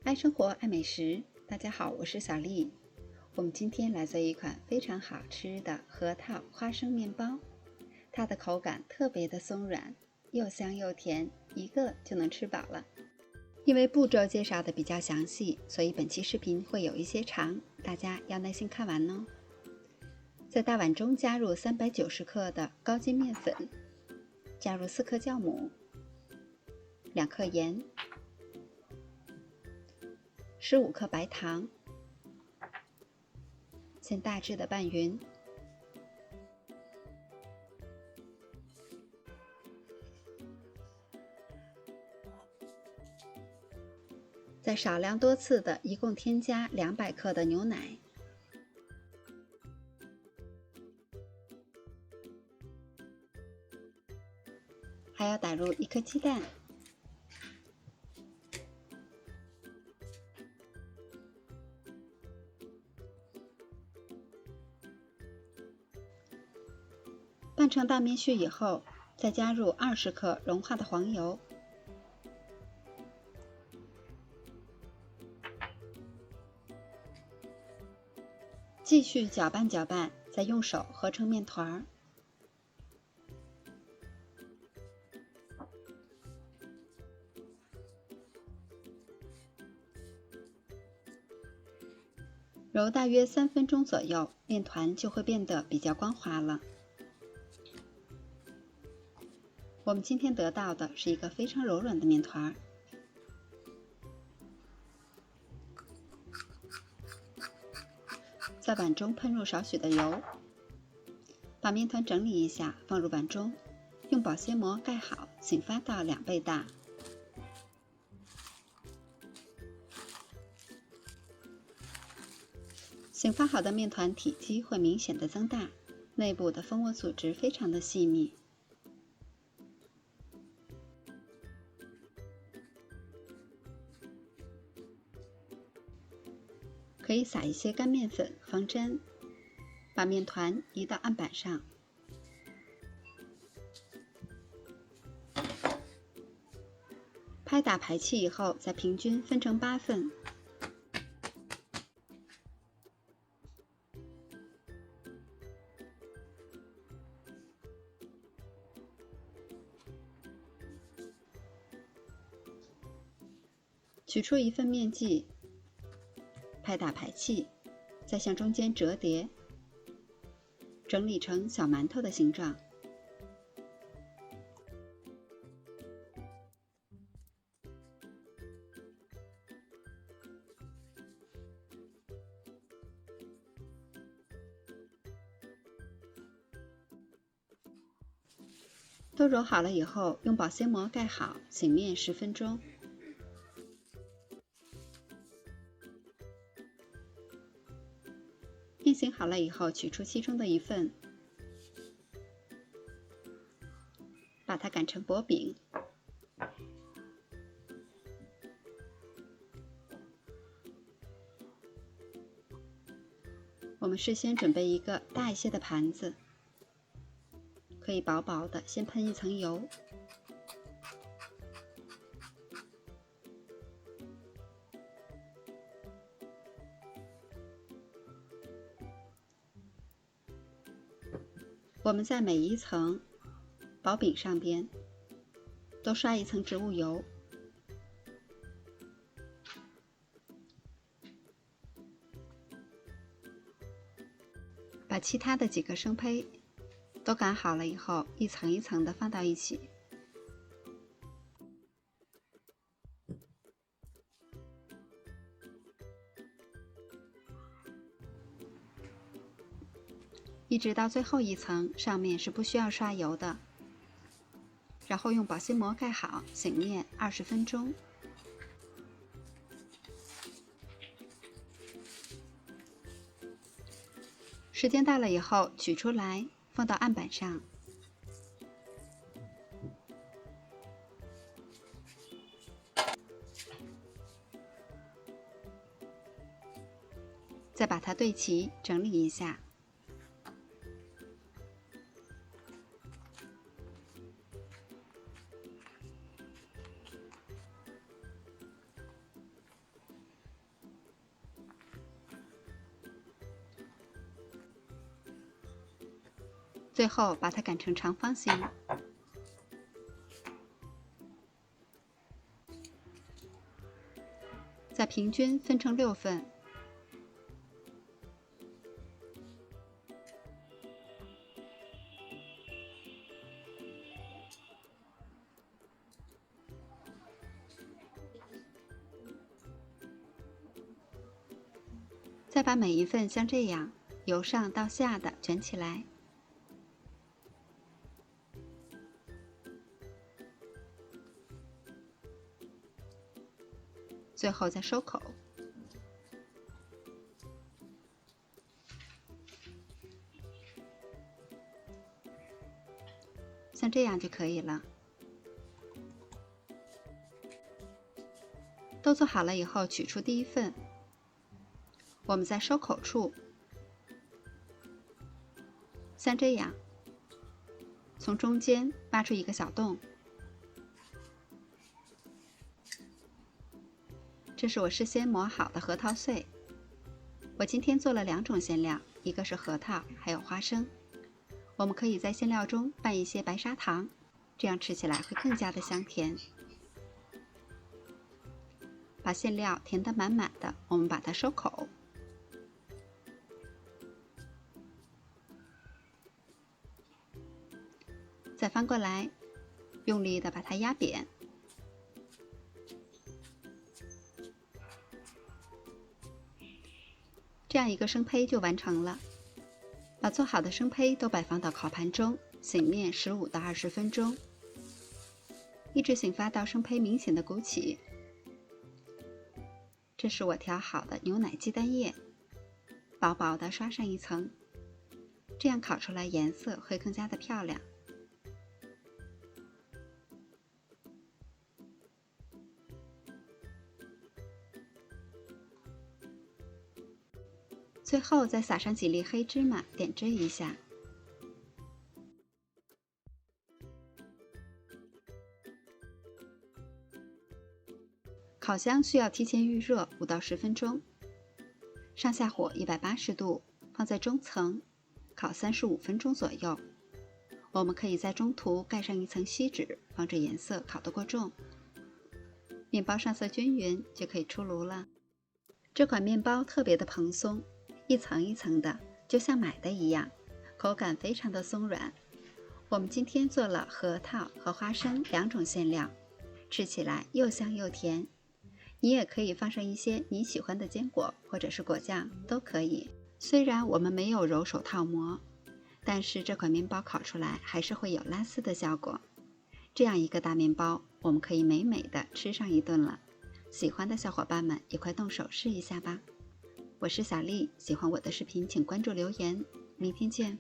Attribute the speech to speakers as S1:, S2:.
S1: 爱生活，爱美食。大家好，我是小丽。我们今天来做一款非常好吃的核桃花生面包，它的口感特别的松软，又香又甜，一个就能吃饱了。因为步骤介绍的比较详细，所以本期视频会有一些长，大家要耐心看完哦。在大碗中加入390克的高筋面粉，加入4克酵母、2克盐、15克白糖，先大致的拌匀，再少量多次的一共添加200克的牛奶，还要打入1颗鸡蛋，拌成大面絮以后，再加入20克融化的黄油，继续搅拌搅拌，再用手合成面团。揉大约3分钟左右，面团就会变得比较光滑了。我们今天得到的是一个非常柔软的面团。在碗中喷入少许的油，把面团整理一下，放入碗中，用保鲜膜盖好，醒发到2倍大。醒发好的面团体积会明显的增大，内部的蜂窝组织非常的细密。可以撒一些干面粉防粘，把面团移到案板上，拍打排气以后，再平均分成8份。取出1份面剂，拍打排气，再向中间折叠，整理成小馒头的形状。都揉好了以后，用保鲜膜盖好，醒面10分钟。面醒好了以后，取出其中的1份，把它擀成薄饼。我们事先准备一个大一些的盘子，可以薄薄的先喷1层油，我们在每一层薄饼上边都刷1层植物油，把其他的几个生胚都擀好了以后，一层一层的放到一起。一直到最后一层，上面是不需要刷油的，然后用保鲜膜盖好，醒面20分钟。时间到了以后，取出来放到案板上，再把它对齐，整理一下。最后把它擀成长方形，再平均分成6份。再把每一份像这样由上到下的卷起来，最后再收口。像这样就可以了。都做好了以后，取出第一份。我们在收口处，像这样，从中间挖出一个小洞。这是我事先磨好的核桃碎。我今天做了2种馅料，一个是核桃，还有花生。我们可以在馅料中拌一些白砂糖，这样吃起来会更加的香甜。把馅料填得满满的，我们把它收口。再翻过来，用力的把它压扁。这样一个生胚就完成了。把做好的生胚都摆放到烤盘中，醒面15到20分钟，一直醒发到生胚明显的鼓起。这是我调好的牛奶鸡蛋液，薄薄的刷上一层，这样烤出来颜色会更加的漂亮。最后再撒上几粒黑芝麻，点缀一下。烤箱需要提前预热5到10分钟，上下火180度，放在中层，烤35分钟左右。我们可以在中途盖上一层锡纸，防止颜色烤得过重。面包上色均匀，就可以出炉了。这款面包特别的蓬松，一层一层的，就像买的一样，口感非常的松软。我们今天做了核桃和花生2种馅料，吃起来又香又甜。你也可以放上一些你喜欢的坚果或者是果酱都可以。虽然我们没有揉手套膜，但是这款面包烤出来还是会有拉丝的效果。这样一个大面包，我们可以美美的吃上一顿了。喜欢的小伙伴们也快动手试一下吧。我是小丽，喜欢我的视频请关注留言，明天见。